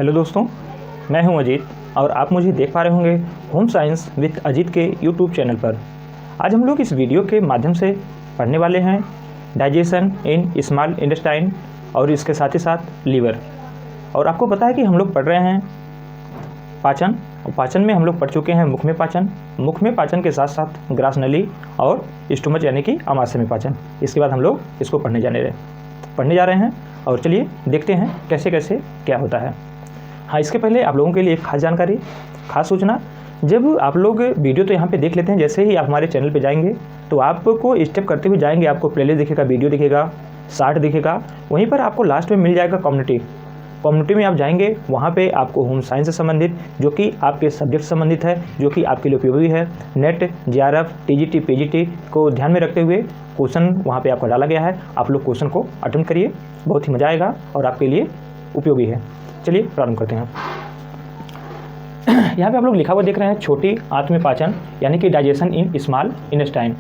Hello दोस्तों, मैं हूं अजीत और आप मुझे देख पा रहे होंगे होम साइंस विद अजीत के यूट्यूब चैनल पर। आज हम लोग इस वीडियो के माध्यम से पढ़ने वाले हैं डाइजेशन इन स्मॉल इंटेस्टाइन और इसके साथ ही साथ लीवर। और आपको पता है कि हम लोग पढ़ रहे हैं पाचन, और पाचन में हम लोग पढ़ चुके हैं मुख में पाचन, मुख में पाचन के साथ साथ ग्रास नली और स्टोमच यानी कि आमाशय में पाचन। इसके बाद हम लोग इसको पढ़ने जा रहे हैं और चलिए देखते हैं कैसे कैसे क्या होता है। हाँ, इसके पहले आप लोगों के लिए एक खास जानकारी, खास सूचना। जब आप लोग वीडियो तो यहाँ पे देख लेते हैं, जैसे ही आप हमारे चैनल पे जाएंगे तो आपको स्टेप करते हुए जाएंगे, आपको प्लेलिस्ट दिखेगा, वीडियो दिखेगा, शार्ट दिखेगा, वहीं पर आपको लास्ट में मिल जाएगा कम्युनिटी में आप जाएंगे, वहाँ पे आपको होम साइंस से संबंधित जो कि आपके सब्जेक्ट से संबंधित है, जो कि आपके लिए उपयोगी है, नेट JRF TGT PGT को ध्यान में रखते हुए क्वेश्चन वहाँ पे आपको डाला गया है। आप लोग क्वेश्चन को अटेम्प्ट करिए, बहुत ही मज़ा आएगा और आपके लिए उपयोगी है। चलिए प्रारंभ करते हैं। यहाँ पे आप लोग लिखा हुआ देख रहे हैं छोटी आंत में पाचन यानी कि digestion in small intestine.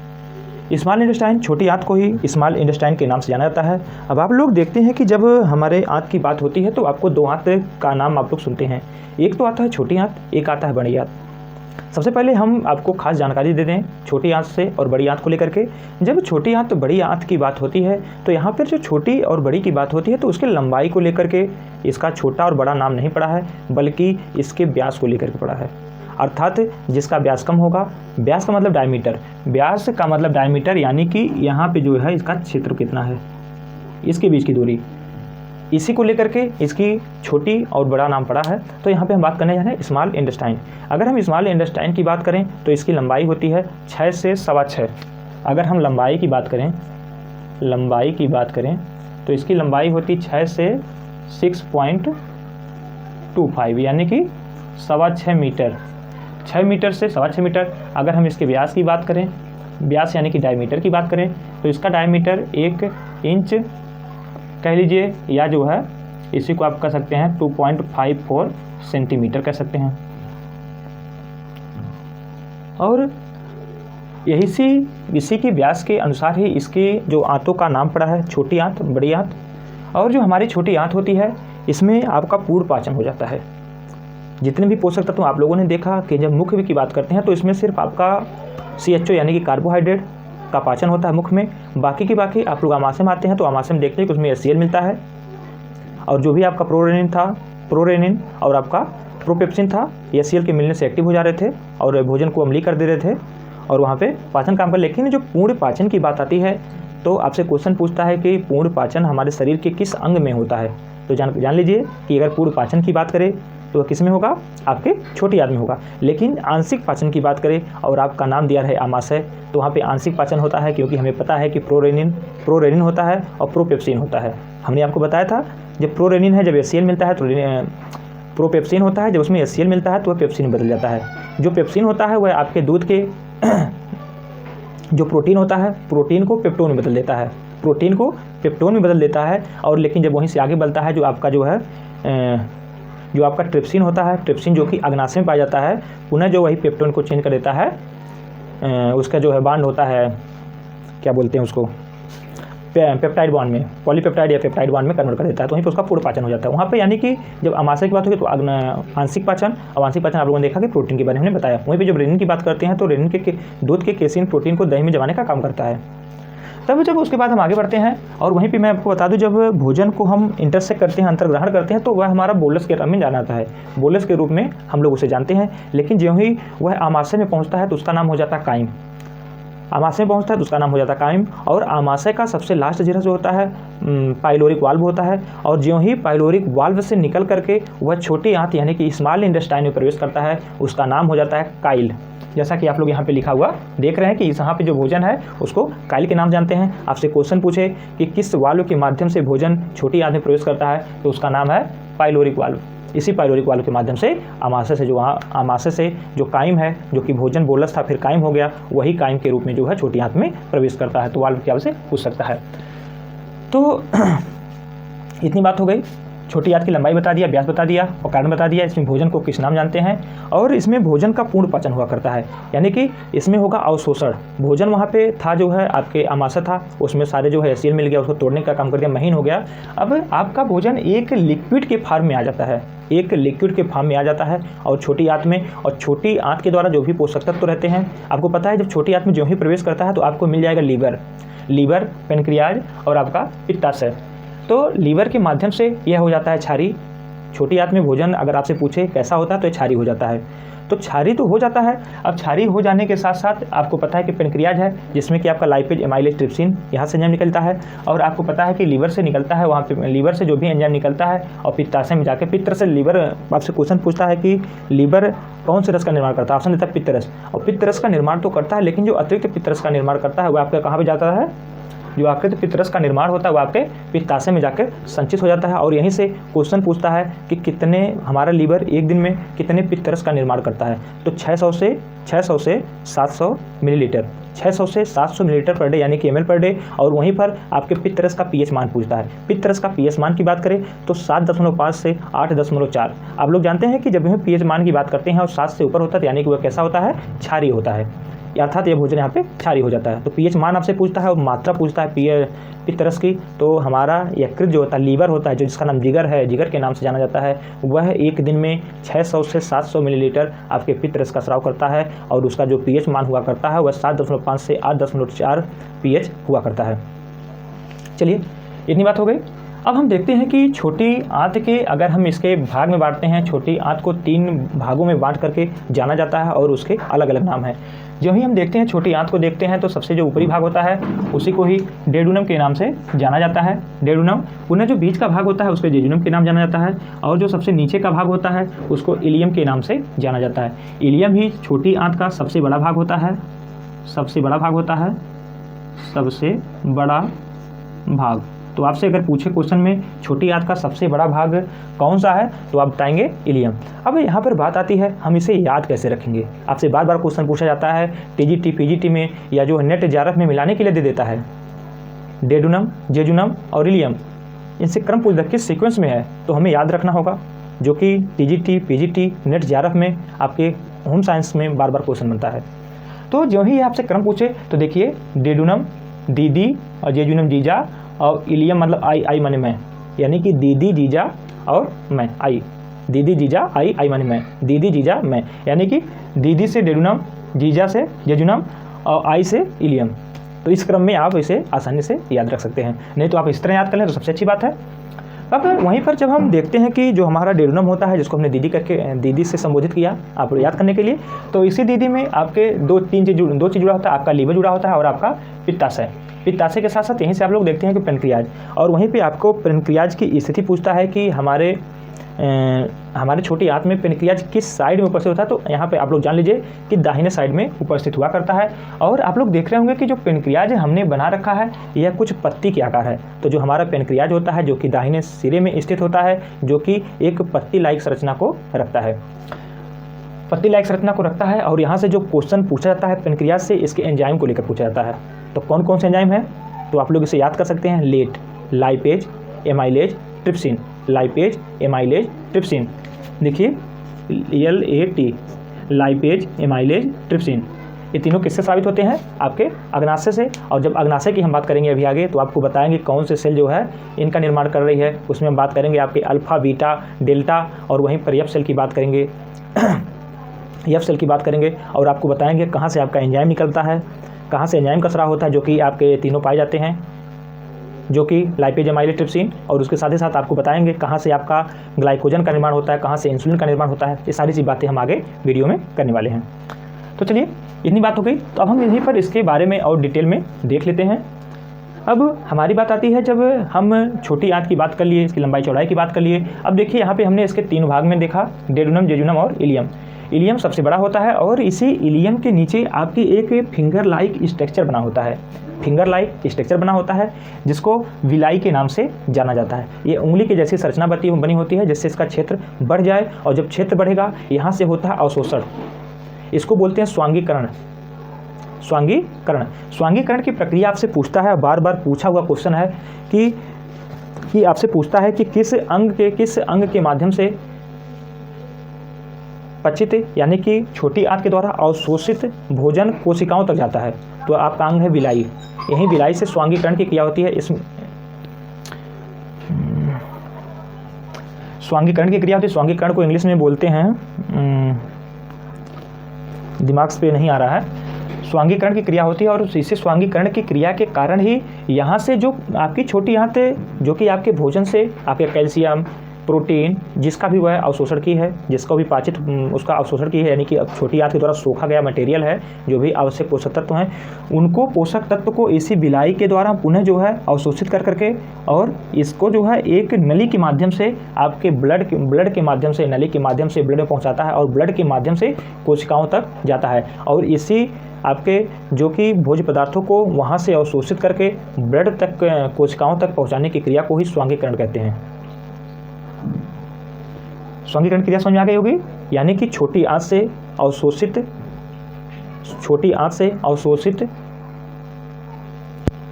Small intestine, छोटी आंत को ही स्मॉल इंटेस्टाइन के नाम से जाना जाता है। अब आप लोग देखते हैं कि जब हमारे आंत की बात होती है तो आपको दो आंत का नाम आप लोग सुनते हैं, एक तो आता है छोटी आंत, एक आता है बड़ी आंत। सबसे पहले हम आपको खास जानकारी दे दें छोटी आंत से और बड़ी आंत को लेकर के। जब छोटी आंत बड़ी आंत की बात होती है तो यहाँ पर जो छोटी और बड़ी की बात होती है तो उसके लंबाई को लेकर के इसका छोटा और बड़ा नाम नहीं पड़ा है, बल्कि इसके व्यास को लेकर के पड़ा है। अर्थात जिसका व्यास कम होगा, व्यास का मतलब डायमीटर, व्यास का मतलब डायमीटर यानी कि यहाँ पे जो है इसका क्षेत्र कितना है, इसके बीच की दूरी, इसी को लेकर के इसकी छोटी और बड़ा नाम पड़ा है। तो यहाँ पे हम बात करने जा रहे हैं स्मॉल इंटेस्टाइन। अगर हम स्मॉल इंटेस्टाइन की बात करें तो इसकी लंबाई होती है 6 से 6.25। अगर हम लंबाई की बात करें तो इसकी लंबाई होती 6 से 6.25 यानी कि 6.25 मीटर, 6 मीटर से 6.25 मीटर। अगर हम इसके व्यास की बात करें, व्यास यानी कि डायमीटर की बात करें, तो इसका डायमीटर 1 इंच कह लीजिए, या जो है इसी को आप कह सकते हैं 2.54 सेंटीमीटर कह सकते हैं। और इसी के व्यास के अनुसार ही इसके जो आंतों का नाम पड़ा है, छोटी आंत, बड़ी आंत। और जो हमारी छोटी आंत होती है इसमें आपका पूर्ण पाचन हो जाता है। जितने भी पोषक तत्व आप लोगों ने देखा कि जब मुख्य की बात करते हैं तो इसमें सिर्फ आपका CHO यानी कि कार्बोहाइड्रेट का पाचन होता है मुख में। बाकी की बाकी आप लोग आमाशय में आते हैं तो आमाशय में देखते हैं कि उसमें HCl मिलता है, और जो भी आपका प्रोरेनिन और आपका प्रोपेप्सिन था, HCl के मिलने से एक्टिव हो जा रहे थे और भोजन को अम्लीय कर दे रहे थे और वहाँ पे पाचन काम कर। लेकिन जो पूर्ण पाचन की बात आती है तो आपसे क्वेश्चन पूछता है कि पूर्ण पाचन हमारे शरीर के किस अंग में होता है। तो जान लीजिए कि अगर पूर्ण पाचन की बात करें तो वह किस में होगा, आपके छोटी आंत में होगा। लेकिन आंशिक पाचन की बात करें और आपका नाम दिया है आमाशय, तो वहाँ पे आंशिक पाचन होता है, क्योंकि हमें पता है कि प्रोरेनिन होता है और प्रोपेप्सिन होता है। हमने आपको बताया था जब प्रोरेनिन है, जब HCl मिलता है तो प्रोपेप्सिन होता है, जब उसमें HCl मिलता है तो वह पेप्सिन में बदल जाता है। जो पेप्सिन होता है वह आपके दूध के जो प्रोटीन होता है, प्रोटीन को पेप्टोन में बदल देता है। और लेकिन जब वहीं से आगे बढ़ता है जो आपका ट्रिप्सिन होता है, ट्रिप्सिन जो कि अग्नाशय में पाया जाता है, पुनः जो वही पेप्टोन को चेंज कर देता है, उसका जो है बांड होता है, क्या बोलते हैं उसको, पेप्टाइड बॉन्ड में, पॉलीपेप्टाइड या पेप्टाइड बॉन्ड में कन्वर्ट कर देता है। तो वहीं पर उसका पूर्ण पाचन हो जाता है वहाँ पे। यानी कि जब आमाशय की बात होगी तो आंशिक पाचन, और आंशिक पाचन आप लोगों ने देखा कि प्रोटीन के बारे में हमने बताया। वहीं पे जब रेनिन की बात करते हैं तो रेनिन के दूध के केसिन प्रोटीन को दही में जमाने का काम करता है। तब जब उसके बाद हम आगे बढ़ते हैं, और वहीं पे मैं आपको बता दूं, जब भोजन को हम इंटरसेक्ट करते हैं, अंतर्ग्रहण करते हैं, तो वह हमारा बोलस के रूप में जाना जाता है, बोलस के रूप में हम लोग उसे जानते हैं। लेकिन ज्यों ही वह आमाशय में पहुंचता है तो उसका नाम हो जाता है काइम। आमाशय में पहुंचता है तो उसका नाम हो जाता है काइम। और आमाशय का सबसे लास्ट जिरह जो होता है पाइलोरिक वाल्व होता है, और ज्यों ही पाइलोरिक वाल्व से निकल करके वह छोटी आंत यानी कि स्मॉल इंटेस्टाइन में प्रवेश करता है, उसका नाम हो जाता है काइल। जैसा कि आप लोग यहाँ पे लिखा हुआ देख रहे हैं कि यहाँ पे जो भोजन है उसको काइल के नाम जानते हैं। आपसे क्वेश्चन पूछे कि किस वाल्व के माध्यम से भोजन छोटी आंत में प्रवेश करता है, तो उसका नाम है पाइलोरिक वाल्व। इसी पाइलोरिक वाल्व के माध्यम से आमाशय से जो काइम है, जो कि भोजन बोलस था फिर काइम हो गया, वही काइम के रूप में जो है छोटी आंत में प्रवेश करता है। तो वाल्व क्या से पूछ सकता है। तो इतनी बात हो गई, छोटी आंत की लंबाई बता दिया, व्यास बता दिया और कारण बता दिया। इसमें भोजन को किस नाम जानते हैं, और इसमें भोजन का पूर्ण पाचन हुआ करता है, यानी कि इसमें होगा अवशोषण। भोजन वहाँ पे था जो है आपके आमाशय था, उसमें सारे जो है HCl मिल गया, उसको तोड़ने का काम कर दिया, महीन हो गया। अब आपका भोजन एक लिक्विड के फॉर्म में आ जाता है, एक लिक्विड के फॉर्म में आ जाता है और छोटी आंत में, और छोटी आंत के द्वारा जो भी पोषक तत्व रहते हैं, आपको पता है जब छोटी आंत में जो ही प्रवेश करता है तो आपको मिल जाएगा लीवर, पेनक्रियाज और आपका पित्ताशय। तो लीवर के माध्यम से यह हो जाता है क्षारी। छोटी आंत में भोजन अगर आपसे पूछे कैसा होता है तो क्षारी हो जाता है। तो क्षारी तो हो जाता है। अब क्षारी हो जाने के साथ साथ आपको पता है कि पेनक्रियाज है जिसमें कि आपका लाइपेज, एमाइलेज, ट्रिप्सिन यहाँ से एंजाइम निकलता है, और आपको पता है कि लीवर से निकलता है, वहाँ पे लीवर से जो भी एंजाइम निकलता है और पित्ताशय में जाकर पित्त रस से लीवर। आपसे क्वेश्चन पूछता है कि लीवर कौन से रस का निर्माण करता है, ऑप्शन देता है पित्त रस, और पित्त रस का निर्माण तो करता है लेकिन जो अतिरिक्त पित्त रस का निर्माण करता है वो आपका कहाँ पर जाता है, जो अतिरिक्त पित्त रस का निर्माण होता है वो आपके पित्ताशय में जाकर संचित हो जाता है। और यहीं से क्वेश्चन पूछता है कि कितने हमारा लीवर एक दिन में कितने पित्त रस का निर्माण करता है, तो 600 से 700 मिलीलीटर, 600 से 700 मिलीलीटर पर डे यानी कि ml पर डे। और वहीं पर आपके पित्त रस का पीएच मान पूछता है। पित्त रस का पीएच मान की बात करें तो 7.5 से 8.4। आप लोग जानते हैं कि जब हम पीएच मान की बात करते हैं और 7 से ऊपर होता है यानी कि वह कैसा होता है, क्षारीय होता है, अर्थात यह भोजन यहाँ पे क्षारीय हो जाता है। तो पीएच मान आपसे पूछता है और मात्रा पूछता है पित्त रस की। तो हमारा यकृत जो होता है, लीवर होता है, जो जिसका नाम जिगर है, जिगर के नाम से जाना जाता है, वह एक दिन में 600 से 700 मिलीलीटर आपके पित्त रस का स्राव करता है और उसका जो पीएच मान हुआ करता है वह 7.5 से 8.4 पीएच हुआ करता है। चलिए इतनी बात हो गई। अब हम देखते हैं कि छोटी आंत के अगर हम इसके भाग में बांटते हैं, छोटी आंत को 3 भागों में बांट करके जाना जाता है और उसके अलग अलग नाम हैं। जो ही हम देखते हैं छोटी आंत को देखते हैं तो सबसे जो ऊपरी भाग होता है उसी को ही डेडुनम के नाम से जाना जाता है, डेडुनम। उन्हें जो बीच का भाग होता है उसको जेजुनम के नाम जाना जाता है, और जो सबसे नीचे का भाग होता है उसको इलियम के नाम से जाना जाता है। इलियम ही छोटी आंत का सबसे बड़ा भाग होता है, सबसे बड़ा भाग। तो आपसे अगर पूछे क्वेश्चन में छोटी आंत का सबसे बड़ा भाग कौन सा है तो आप बताएंगे इलियम। अब यहाँ पर बात आती है हम इसे याद कैसे रखेंगे। आपसे बार बार क्वेश्चन पूछा जाता है टीजीटी, पीजीटी में या जो नेट जेआरएफ में मिलाने के लिए दे देता है, डेडुनम, जेजुनम और इलियम, इनसे क्रम पूछता किस सीक्वेंस में है तो हमें याद रखना होगा, जो कि टीजीटी, पीजीटी, नेट जेआरएफ में आपके होम साइंस में बार बार क्वेश्चन बनता है। तो जो ही आपसे क्रम पूछे तो देखिए डेडुनम दीदी और जेजुनम जीजा और इलियम मतलब आई माने मैं, यानी कि दीदी जीजा और मैं, आई दीदी जीजा आई माने मैं, दीदी जीजा मैं, यानी कि दीदी से डेडुनम, जीजा से जेजुनम और आई से इलियम। तो इस क्रम में आप इसे आसानी से याद रख सकते हैं, नहीं तो आप इस तरह याद कर लें तो सबसे अच्छी बात है। अब वहीं पर जब हम देखते हैं कि जो हमारा डेडुनम होता है जिसको हमने दीदी से संबोधित किया आप याद करने के लिए, तो इसी दीदी में आपके दो चीज़ जुड़ा होता है, आपका लीवर जुड़ा होता है और आपका पित्ताशय। पित्ताशय के साथ साथ यहीं से आप लोग देखते हैं कि पेनक्रियाज, और वहीं पे आपको पेनक्रियाज की स्थिति पूछता है कि हमारे छोटी आंत में पेनक्रियाज किस साइड में उपस्थित होता है। तो यहाँ पे आप लोग जान लीजिए कि दाहिने साइड में उपस्थित हुआ करता है। और आप लोग देख रहे होंगे कि जो पेनक्रियाज हमने बना रखा है यह कुछ पत्ती के आकार है। तो जो हमारा पेनक्रियाज होता है जो कि दाहिने सिरे में स्थित होता है, जो कि एक पत्ती लाइक संरचना को रखता है, पत्ती लाइक संरचना को रखता है। और यहाँ से जो क्वेश्चन पूछा जाता है पेनक्रियाज से, इसके एंजाइम को लेकर पूछा जाता है। तो कौन कौन से एंजाइम हैं तो आप लोग इसे याद कर सकते हैं, LAT, lipase, amylase, trypsin, lipase, amylase, trypsin. देखिए LAT, लाइपेज, एमाइलेज, ट्रिप्सिन, ये तीनों किससे साबित होते हैं, आपके अग्नाशय से। और जब अग्नाशय की हम बात करेंगे अभी आगे तो आपको बताएंगे कौन से सेल जो है इनका निर्माण कर रही है। उसमें हम बात करेंगे आपके अल्फा, बीटा, डेल्टा, और वहीं पर एफ सेल की बात करेंगे एफ सेल की बात करेंगे और आपको बताएंगे कहाँ से आपका एंजाइम निकलता है, कहाँ से एंजाइम का स्राव होता है, जो कि आपके तीनों पाए जाते हैं, जो कि लाइपेज, एमाइलेज, ट्रिप्सिन। और उसके साथ ही साथ आपको बताएंगे कहाँ से आपका ग्लाइकोजन का निर्माण होता है, कहाँ से इंसुलिन का निर्माण होता है। ये सारी सी बातें हम आगे वीडियो में करने वाले हैं। तो चलिए इतनी बात हो गई, तो अब हम यहीं पर इसके बारे में और डिटेल में देख लेते हैं। अब हमारी बात आती है, जब हम छोटी आंत की बात कर लिए, इसकी लंबाई चौड़ाई की बात कर लिए। अब देखिए यहाँ पे हमने इसके 3 भाग में देखा, डेडुनम, जेजुनम और इलियम। इलियम सबसे बड़ा होता है और इसी इलियम के नीचे आपकी एक फिंगर लाइक स्ट्रक्चर बना होता है, फिंगर लाइक स्ट्रक्चर बना होता है जिसको विलाई के नाम से जाना जाता है। ये उंगली की जैसी संरचना बनी होती है जिससे इसका क्षेत्र बढ़ जाए, और जब क्षेत्र बढ़ेगा यहाँ से होता है अवशोषण, इसको बोलते हैं स्वांगीकरण। स्वांगीकरण की प्रक्रिया आपसे पूछता है, बार बार पूछा हुआ क्वेश्चन है कि आपसे पूछता है कि किस अंग के माध्यम से पचित यानी कि छोटी आंत के द्वारा अवशोषित भोजन कोशिकाओं तक जाता है। तो आपका अंग है विलाई, यही विलाई से स्वांगीकरण की क्रिया होती है। इसमें स्वांगीकरण की क्रिया होती है। स्वांगीकरण को इंग्लिश में बोलते हैं, दिमाग पे नहीं आ रहा है। स्वांगीकरण की क्रिया होती है और इसी स्वांगीकरण की क्रिया के कारण ही यहाँ से जो आपकी छोटी आंतें जो कि आपके भोजन से आपके कैल्शियम, प्रोटीन, जिसका भी वह अवशोषण की है, जिसका भी पाचित उसका अवशोषण की है, यानी कि छोटी आंत के द्वारा सोखा गया मटेरियल है, जो भी आवश्यक पोषक तत्व हैं, उनको पोषक तत्व को इसी बिलाई के द्वारा पुनः जो है अवशोषित कर करके और इसको जो है एक नली के माध्यम से आपके ब्लड के माध्यम से, नली के माध्यम से ब्लड में पहुँचाता है और ब्लड के माध्यम से कोशिकाओं तक जाता है और इसी आपके जो कि भोज्य पदार्थों को वहाँ से अवशोषित करके ब्लड तक, कोशिकाओं तक पहुँचाने की क्रिया को ही स्वांगीकरण कहते हैं। स्वांगीकरण क्रिया समझ में आ गई होगी, यानी कि छोटी आंत से अवशोषित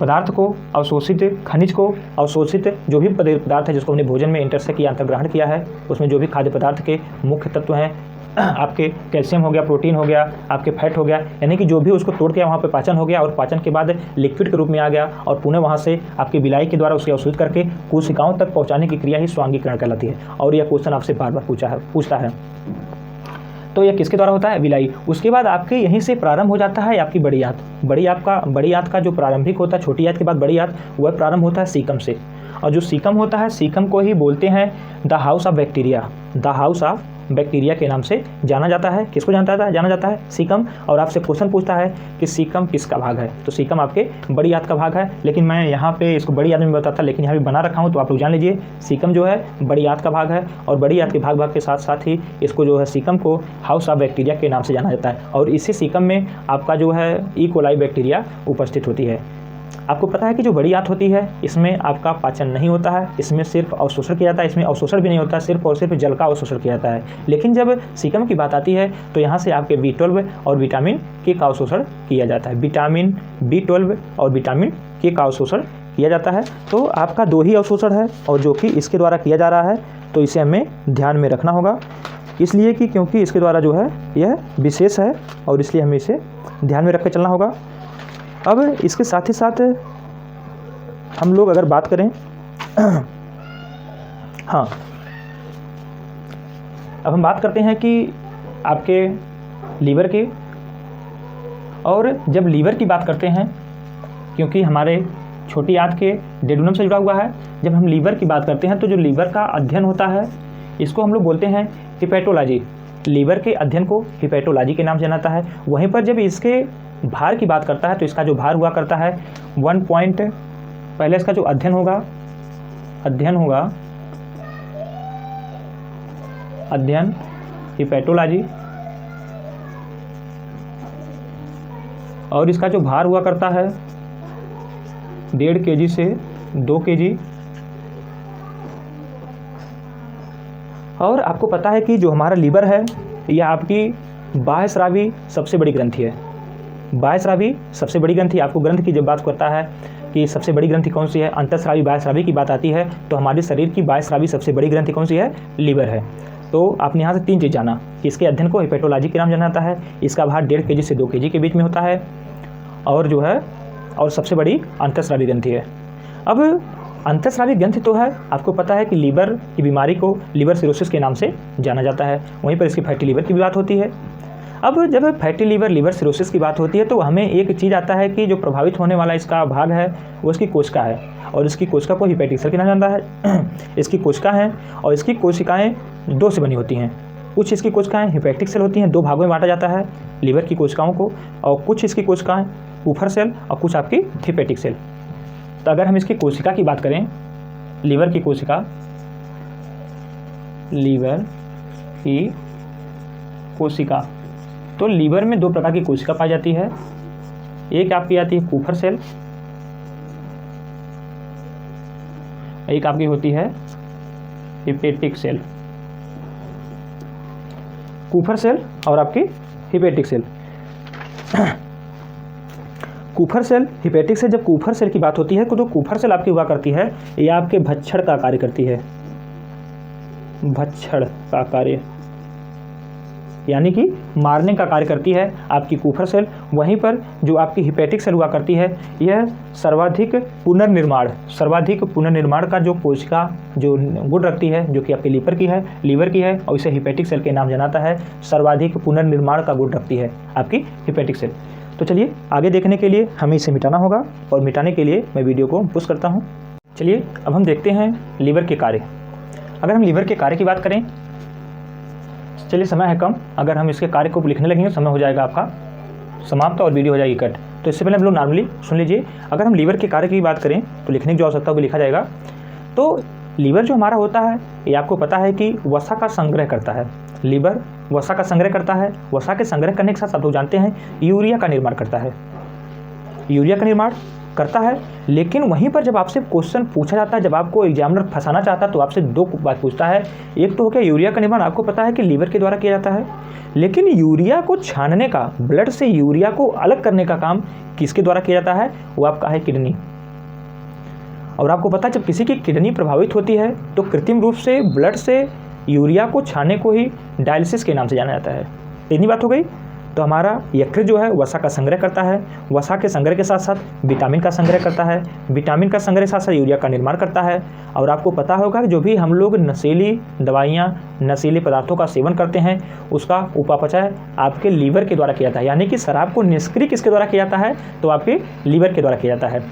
पदार्थ को, अवशोषित खनिज को, अवशोषित जो भी पदार्थ है जिसको हमने भोजन में इंटरसेक्ट किया, अंतर्ग्रहण किया है, उसमें जो भी खाद्य पदार्थ के मुख्य तत्व हैं, आपके कैल्शियम हो गया, प्रोटीन हो गया, आपके फैट हो गया, यानी कि जो भी उसको तोड़ के वहाँ पे पाचन हो गया और पाचन के बाद लिक्विड के रूप में आ गया और पुनः वहाँ से आपकी बिलाई के द्वारा उसे अवशोषित करके कोशिकाओं तक पहुँचाने की क्रिया ही स्वांगीकरण कहलाती है। और यह क्वेश्चन आपसे बार बार पूछता है। तो यह किसके द्वारा होता है? बिलाई। उसके बाद आपके यहीं से प्रारंभ हो जाता है आपकी बड़ी आंत। बड़ी आंत का जो प्रारंभिक होता है, छोटी आंत के बाद बड़ी आंत, वह प्रारंभ होता है सीकम से। और जो सीकम होता है, सीकम को ही बोलते हैं the house of bacteria. The house of bacteria के नाम से जाना जाता है। किसको जाना जाता है? सीकम। और आपसे क्वेश्चन पूछता है कि सीकम किसका भाग है, तो सीकम आपके बड़ी आंत का भाग है। लेकिन मैं यहाँ पे इसको बड़ी आंत में बताता, लेकिन यहाँ भी बना रखा हूँ, तो आप लोग जान लीजिए सीकम जो है बड़ी आंत का भाग है और बड़ी आंत के भाग के साथ साथ ही इसको जो है सीकम को हाउस ऑफ बैक्टीरिया के नाम से जाना जाता है। और इसी सीकम में आपका जो है ई कोलाई बैक्टीरिया उपस्थित होती है। आपको पता है कि जो बड़ी आंत होती है इसमें आपका पाचन नहीं होता है, इसमें सिर्फ अवशोषण किया जाता है, इसमें अवशोषण भी नहीं होता है, सिर्फ और सिर्फ जल का अवशोषण किया जाता है। लेकिन जब सीकम की बात आती है तो यहाँ से आपके B12 और विटामिन के का अवशोषण किया जाता है। विटामिन B12 और विटामिन के का अवशोषण किया जाता है। तो आपका 2 ही अवशोषण है और जो कि इसके द्वारा किया जा रहा है, तो इसे हमें ध्यान में रखना होगा, इसलिए कि क्योंकि इसके द्वारा जो है यह विशेष है और इसलिए हमें इसे ध्यान में रख कर चलना होगा। अब इसके साथ ही साथ हम लोग अगर बात करें हाँ, अब हम बात करते हैं कि आपके लीवर की। और जब लीवर की बात करते हैं, क्योंकि हमारे छोटी आंत के डेडुनम से जुड़ा हुआ है, जब हम लीवर की बात करते हैं तो जो लीवर का अध्ययन होता है इसको हम लोग बोलते हैं हिपैटोलॉजी। लीवर के अध्ययन को हिपैटोलॉजी के नाम से जाना जाता है। वहीं पर जब इसके भार की बात करता है तो इसका जो भार हुआ करता है 1 पॉइंट, पहले इसका जो अध्ययन होगा अध्ययन हिपैटोलॉजी, और इसका जो भार हुआ करता है 1.5 kg से 2 kg। और आपको पता है कि जो हमारा लीवर है यह आपकी बाह्यस्रावी सबसे बड़ी ग्रंथि है। बाह्यस्रावी सबसे बड़ी ग्रंथि, आपको ग्रंथ की जब बात करता है कि सबसे बड़ी ग्रंथि कौन सी है, अंतःस्रावी बाह्यस्रावी की बात आती है, तो हमारे शरीर की बाह्यस्रावी सबसे बड़ी ग्रंथि कौन सी है? लीवर है। तो आपने यहाँ से 3 चीज़ जाना कि इसके अध्ययन को हिपैटोलॉजी के नाम जाना जाता है, इसका भार 1.5 kg से 2 kg के बीच में होता है, और जो है और सबसे बड़ी अंतःस्रावी ग्रंथि है। अब अंतःस्रावी ग्रंथि तो है, आपको पता है कि लीवर की बीमारी को लीवर सिरोसिस के नाम से जाना जाता है। वहीं पर इसकी फैटी लीवर की भी बात होती है। अब जब फैटी लीवर, लीवर सिरोसिस की बात होती है तो हमें एक चीज़ आता है कि जो प्रभावित होने वाला इसका भाग है वो इसकी कोशिका है, और इसकी कोशिका को हिपैटिक सेल कहा जाता है। इसकी कोशिका है और इसकी कोशिकाएं 2 से बनी होती हैं। कुछ इसकी कोशिकाएं हिपैटिक सेल होती हैं, 2 भागों में बांटा जाता है लीवर की कोशिकाओं को, और कुछ इसकी कोशिकाएं पुफर सेल और कुछ आपकी हिपैटिक सेल। तो अगर हम इसकी कोशिका की बात करें, लीवर की कोशिका, तो लीवर में 2 प्रकार की कोशिका पाई जाती है। एक आपकी आती है पुफर सेल, एक आपकी होती है हिपैटिक सेल। पुफर सेल और आपकी हिपैटिक सेल। कुफर सेल, हिपैटिक सेल, जब कुफर सेल की बात होती है तो कुफर सेल आपकी हुआ करती है, यह आपके भक्षण का कार्य करती है। भक्षण का कार्य यानी कि मारने का कार्य करती है आपकी कुफर सेल। वहीं पर जो आपकी हिपैटिक सेल हुआ करती है, यह सर्वाधिक पुनर्निर्माण का जो कोशिका जो गुण रखती है, जो कि आपके लीवर की है और इसे हिपैटिक सेल के नाम जानाता है। सर्वाधिक पुनर्निर्माण का गुण रखती है आपकी हिपैटिक सेल। तो चलिए आगे देखने के लिए हमें इसे मिटाना होगा, और मिटाने के लिए मैं वीडियो को पुश करता हूँ। चलिए अब हम देखते हैं लीवर के कार्य। अगर हम लीवर के कार्य की बात करें, चलिए समय है कम, अगर हम इसके कार्य को लिखने लगेंगे समय हो जाएगा आपका समाप्त और वीडियो हो जाएगी कट। तो इससे पहले हम लोग नॉर्मली सुन लीजिए। अगर हम लीवर के कार्य की बात करें तो लिखने की जो आवश्यकता होगी लिखा जाएगा। तो लीवर जो हमारा होता है, ये आपको पता है कि वसा का संग्रह करता है। लीवर वसा का संग्रह करता है। वसा के संग्रह करने के साथ आप लोग जानते हैं यूरिया का निर्माण करता है। यूरिया का निर्माण करता है, लेकिन वहीं पर जब आपसे क्वेश्चन पूछा जाता है, जब आपको एग्जामिनर फंसाना चाहता है तो आपसे दो बात पूछता है। एक तो हो गया यूरिया का निर्माण आपको पता है कि लीवर के द्वारा किया जाता है, लेकिन यूरिया को छानने का, ब्लड से यूरिया को अलग करने का काम किसके द्वारा किया जाता है? वो आपका है किडनी। और आपको पता है जब किसी की किडनी प्रभावित होती है तो कृत्रिम रूप से ब्लड से यूरिया को छानने को ही डायलिसिस के नाम से जाना जाता है। इतनी बात हो गई। तो हमारा यकृत जो है वसा का संग्रह करता है। वसा के संग्रह के साथ साथ विटामिन का संग्रह करता है। विटामिन का संग्रह के साथ साथ यूरिया का निर्माण करता है। और आपको पता होगा कि जो भी हम लोग नशीली दवाइयाँ, नशीले पदार्थों का सेवन करते हैं, उसका उपापचय आपके लीवर के द्वारा किया जाता है। यानी कि शराब को निष्क्रिय किसके द्वारा किया जाता है? तो आपके लीवर के द्वारा किया जाता है।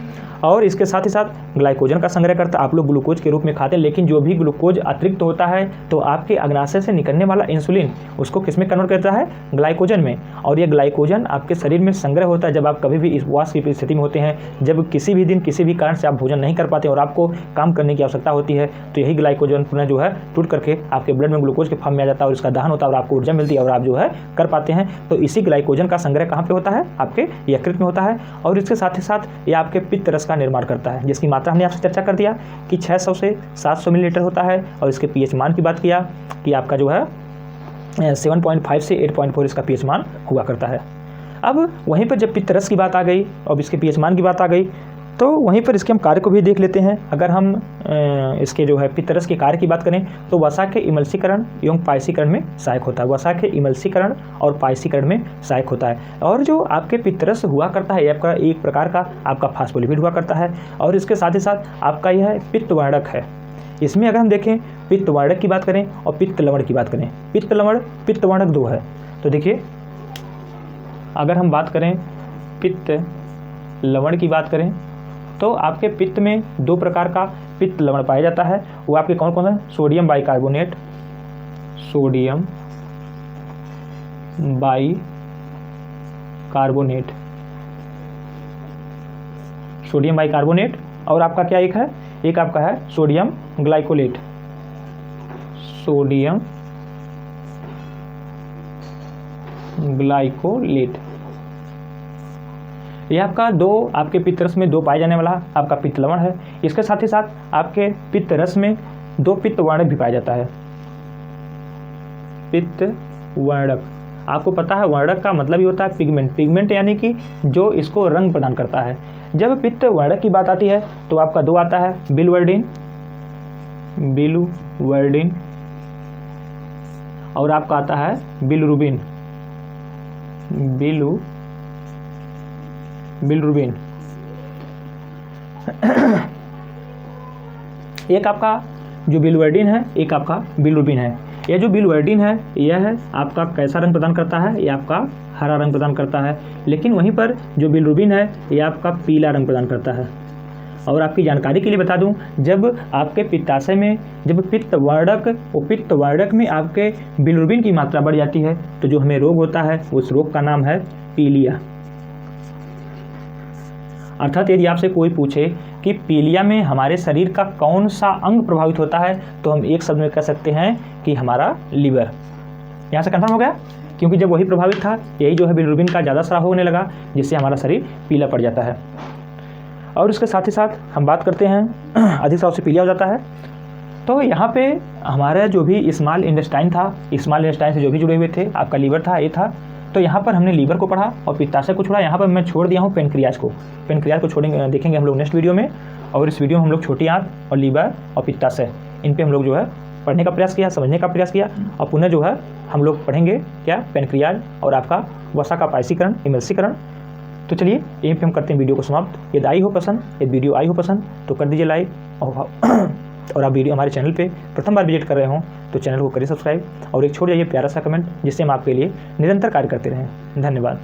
और इसके साथ ही साथ ग्लाइकोजन का संग्रह करता है। आप लोग ग्लूकोज के रूप में खाते हैं, लेकिन जो भी ग्लूकोज अतिरिक्त होता है तो आपके अग्नाशय से निकलने वाला इंसुलिन उसको किस में कन्वर्ट करता है? ग्लाइकोजन में। और ये ग्लाइकोजन आपके शरीर में संग्रह होता है जब आप कभी भी उपवास की स्थिति में होते हैं, जब किसी भी दिन किसी भी कारण से आप भोजन नहीं कर पाते और आपको काम करने की आवश्यकता होती है, तो यही ग्लाइकोजन पुनः जो है टूट करके आपके ब्लड में ग्लूकोज के फॉर्म में आ जाता है और इसका दहन होता है और आपको ऊर्जा मिलती है और आप जो है कर पाते हैं। तो इसी ग्लाइकोजन का संग्रह कहाँ पर होता है? आपके यकृत में होता है। और इसके साथ ही साथ ये आपके पित्त रस का निर्माण करता है, जिसकी मात्रा हमने आपसे चर्चा कर दिया कि 600 से 700 मिलीलीटर होता है। और इसके पीएच मान की बात किया कि आपका जो है 7.5 से 8.4 इसका पीएच मान हुआ करता है। अब वहीं पर जब पित्त रस की बात आ गई और इसके पीएच मान की बात आ गई, तो वहीं पर इसके हम कार्य को भी देख लेते हैं। अगर हम इसके जो है पित्त रस के कार्य की बात करें तो वसा के इमल्सीकरण एवं पायसीकरण में सहायक होता है। वसा के इमल्सीकरण और पायसीकरण में सहायक होता है। और जो आपके पित्त रस हुआ करता है, आपका एक प्रकार का आपका फास्फोलिपिड हुआ करता है। और इसके साथ ही साथ आपका यह पित्त वर्णक है। इसमें अगर हम देखें पित्त वर्णक की बात करें और पित्त लवण की बात करें, पित्त वर्णक दो है। तो देखिए अगर हम बात करें पित्त लवण की बात करें तो आपके पित्त में दो प्रकार का पित्त लवण पाया जाता है। वो आपके कौन कौन है? सोडियम बाइकार्बोनेट, और आपका क्या एक है? एक आपका है सोडियम ग्लाइकोलेट। यह आपका दो आपके पित्त रस में दो पाए जाने वाला आपका पित्त लवण है। इसके साथ ही साथ आपके पित्त रस में दो पित्त वर्णक भी पाया जाता है। पित्त वर्णक, आपको पता है वर्णक का मतलब ही होता है पिगमेंट यानी कि जो इसको रंग प्रदान करता है। जब पित्त वर्णक की बात आती है तो आपका दो आता है, बिलुवर्डिन और आपका आता है बिलरुबिन। एक आपका जो बिलवर्डिन है, एक आपका बिलरुबिन है। यह जो बिलवर्डिन है यह है आपका कैसा रंग प्रदान करता है? यह आपका हरा रंग प्रदान करता है। लेकिन वहीं पर जो बिलरुबिन है यह आपका पीला रंग प्रदान करता है। और आपकी जानकारी के लिए बता दूं, जब आपके पित्ताशय में जब पित्त वर्णक में आपके बिलरुबिन की मात्रा बढ़ जाती है तो जो हमें रोग होता है उस रोग का नाम है पीलिया। अर्थात यदि आपसे कोई पूछे कि पीलिया में हमारे शरीर का कौन सा अंग प्रभावित होता है तो हम एक शब्द में कह सकते हैं कि हमारा लीवर। यहाँ से कंफर्म हो गया, क्योंकि जब वही प्रभावित था यही जो है बिलरुबिन का ज़्यादा स्राव होने लगा, जिससे हमारा शरीर पीला पड़ जाता है। और इसके साथ ही साथ हम बात करते हैं अधिक स्राव से पीलिया हो जाता है। तो यहाँ पे हमारा जो भी स्मॉल इंटेस्टाइन था, स्मॉल इंटेस्टाइन से जो भी जुड़े हुए थे, आपका लीवर था, ये था। तो यहाँ पर हमने लीवर को पढ़ा और पित्ताशय को छोड़ा। यहाँ पर मैं छोड़ दिया हूँ पेनक्रियाज को छोड़ेंगे, देखेंगे हम लोग नेक्स्ट वीडियो में। और इस वीडियो में हम लोग छोटी आंत और लीवर और पित्ताशय इन पे हम लोग जो है पढ़ने का प्रयास किया, समझने का प्रयास किया, और पुनः जो है हम लोग पढ़ेंगे क्या, पैनक्रियाज और आपका वसा का पायसीकरण, इमल्सीकरण। तो चलिए यहीं पे हम करते हैं वीडियो को समाप्त। यदि आई हो पसंद, यदि वीडियो आई हो पसंद तो कर दीजिए लाइक, और आप वीडियो हमारे चैनल पे प्रथम बार विजिट कर रहे हो तो चैनल को करिए सब्सक्राइब, और एक छोड़ जाइए प्यारा सा कमेंट, जिससे हम आपके लिए निरंतर कार्य करते रहें। धन्यवाद।